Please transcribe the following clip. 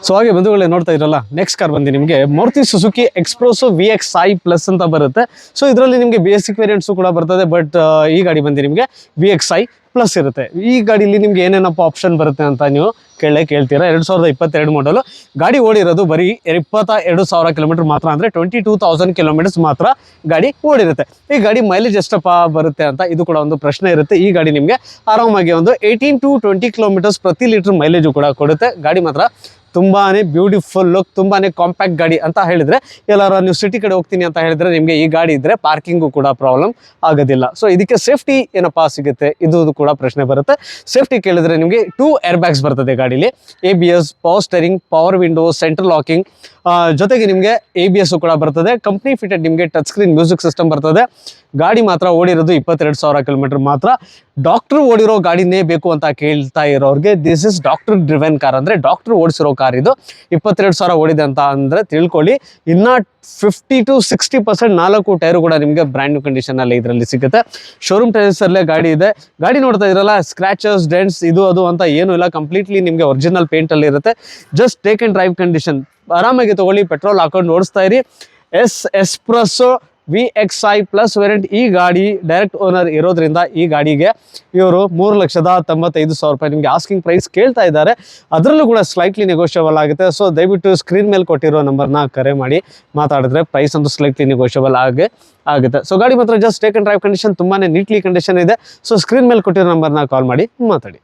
So ಹಾಗೆ ಬಂಧುಗಳೇ ನೋಡ್ತಾ ಇರಲ್ಲ ನೆಕ್ಸ್ಟ್ ಕಾರ್ ಬಂದು ನಿಮಗೆ ಮಾರುತಿ ಸುಜುಕಿ ಎಕ್ಸ್ಪ್ರೆಸೋ VXi ಪ್ಲಸ್ ಅಂತ ಬರುತ್ತೆ. ಸೊ ಇದರಲ್ಲಿ ನಿಮಗೆ ಬೇಸಿಕ್ ವೇರಿಯಂಟ್ಸು ಕೂಡ ಬರ್ತದೆ. ಬಟ್ ಈ ಗಾಡಿ ಬಂದು ನಿಮಗೆ VXi ಪ್ಲಸ್ ಇರುತ್ತೆ. ಈ ಗಾಡಿಲಿ ನಿಮ್ಗೆ ಏನೇನಪ್ಪ ಆಪ್ಷನ್ ಬರುತ್ತೆ ಅಂತ ನೀವು ಕೇಳ್ತೀರಾ. 2022 ಮಾಡಲು ಗಾಡಿ ಓಡಿರೋದು ಬರೀ 22,000 ಕಿಲೋಮೀಟರ್ ಮಾತ್ರ, ಅಂದರೆ 22,000 ಕಿಲೋಮೀಟರ್ಸ್ ಮಾತ್ರ ಗಾಡಿ ಓಡಿರುತ್ತೆ. ಈ ಗಾಡಿ ಮೈಲೇಜ್ ಎಷ್ಟಪ್ಪ ಬರುತ್ತೆ ಅಂತ ಇದು ಕೂಡ ಒಂದು ಪ್ರಶ್ನೆ ಇರುತ್ತೆ. ಈ ಗಾಡಿ ನಿಮಗೆ ಆರಾಮಾಗಿ ಒಂದು 18 to 20 ಕಿಲೋಮೀಟರ್ಸ್ ಪ್ರತಿ ಲೀಟರ್ ಮೈಲೇಜು ಕೂಡ ಕೊಡುತ್ತೆ. ಗಾಡಿ ಮಾತ್ರ ತುಂಬಾನೇ ಬ್ಯೂಟಿಫುಲ್ ಲುಕ್, ತುಂಬಾನೇ ಕಾಂಪ್ಯಾಕ್ಟ್ ಗಾಡಿ ಅಂತ ಹೇಳಿದ್ರೆ, ಎಲ್ಲಾರು ನೀವು ಸಿಟಿ ಕಡೆ ಹೋಗ್ತೀನಿ ಅಂತ ಹೇಳಿದ್ರೆ ನಿಮಗೆ ಈ ಗಾಡಿ ಇದ್ರೆ ಪಾರ್ಕಿಂಗು ಕೂಡ ಪ್ರಾಬ್ಲಮ್ ಆಗೋದಿಲ್ಲ. ಸೊ ಇದಕ್ಕೆ ಸೇಫ್ಟಿ ಏನಪ್ಪಾ ಸಿಗುತ್ತೆ ಇದು ಕೂಡ ಪ್ರಶ್ನೆ ಬರುತ್ತೆ. ಸೇಫ್ಟಿ ಕೇಳಿದ್ರೆ ನಿಮಗೆ 2 ಏರ್ ಬ್ಯಾಗ್ಸ್ ಬರ್ತದೆ ಗಾಡಿಲಿ, ABS, power steering, power window, central locking, ಜೊತೆಗೆ ನಿಮಗೆ ABS ಕೂಡ ಬರ್ತದೆ. ಕಂಪ್ನಿ ಫಿಟೆಡ್ ನಿಮಗೆ ಟಚ್ ಸ್ಕ್ರೀನ್ ಮ್ಯೂಸಿಕ್ ಸಿಸ್ಟಮ್ ಬರ್ತದೆ. ಗಾಡಿ ಮಾತ್ರ ಓಡಿರೋದು 22,000 ಕಿಲೋಮೀಟರ್ ಮಾತ್ರ. ಡಾಕ್ಟರ್ ಓಡಿರೋ ಗಾಡಿನೇ ಬೇಕು ಅಂತ ಕೇಳ್ತಾ ಇರೋರಿಗೆ this is doctor driven car, ಅಂದರೆ ಡಾಕ್ಟರ್ ಓಡಿಸಿರೋ ಕಾರ್ ಇದು. 22,000 ಓಡಿದೆ ಅಂತ ಅಂದರೆ ತಿಳ್ಕೊಳ್ಳಿ. ಇನ್ನು 50 to 60% 4 ಟೈರು ಕೂಡ ನಿಮಗೆ ಬ್ರ್ಯಾಂಡ್ ನ್ಯೂ ಕಂಡೀಷನ್ ಅಲ್ಲಿ ಇದರಲ್ಲಿ ಸಿಗುತ್ತೆ. ಶೋರೂಮ್ ಟೈರ್ಸ್ ಅಲ್ಲೇ ಗಾಡಿ ಇದೆ. ಗಾಡಿ ನೋಡ್ತಾ ಇದ್ರಲ್ಲ, ಸ್ಕ್ರಾಚಸ್, ಡೆಂಟ್ಸ್ ಇದು ಅದು ಅಂತ ಏನು ಇಲ್ಲ, ಕಂಪ್ಲೀಟ್ಲಿ ನಿಮಗೆ ಒರಿಜಿನಲ್ ಪೇಂಟ್ ಅಲ್ಲಿ ಇರುತ್ತೆ. Just take and drive condition, ಆರಾಮಾಗಿ ತಗೊಳ್ಳಿ, ಪೆಟ್ರೋಲ್ ಹಾಕೊಂಡು ಓಡಿಸ್ತಾ ಇರಿ. ಎಕ್ಸ್ಪ್ರೆಸೋ VXi ಪ್ಲಸ್ ವೇರಿಯಂಟ್ ಈ ಗಾಡಿ ಡೈರೆಕ್ಟ್ ಓನರ್ ಇರೋದ್ರಿಂದ ಈ ಗಾಡಿಗೆ ಇವರು 3,95,000 ರೂಪಾಯಿ ನಿಮಗೆ ಆಸ್ಕಿಂಗ್ ಪ್ರೈಸ್ ಕೇಳ್ತಾ ಇದ್ದಾರೆ. ಅದರಲ್ಲೂ ಕೂಡ ಸ್ಲೈಟ್ಲಿ ನೆಗೋಷಿಯಬಲ್ ಆಗುತ್ತೆ. ಸೊ ದಯವಿಟ್ಟು ಸ್ಕ್ರೀನ್ ಮೇಲೆ ಕೊಟ್ಟಿರೋ ನಂಬರ್ನ ಕರೆ ಮಾಡಿ ಮಾತಾಡಿದ್ರೆ ಪ್ರೈಸ್ ಅಂತೂ ಸ್ಲೈಟ್ಲಿ ನೆಗೋಷಿಯಬಲ್ ಆಗುತ್ತೆ. ಸೊ ಗಾಡಿ ಮಾತ್ರ just take and drive condition, ತುಂಬಾನೇ ನೀಟ್ಲಿ ಕಂಡೀಷನ್ ಇದೆ. ಸೊ ಸ್ಕ್ರೀನ್ ಮೇಲೆ ಕೊಟ್ಟಿರೋ ನಂಬರ್ನ ಕಾಲ್ ಮಾಡಿ ಮಾತಾಡಿ.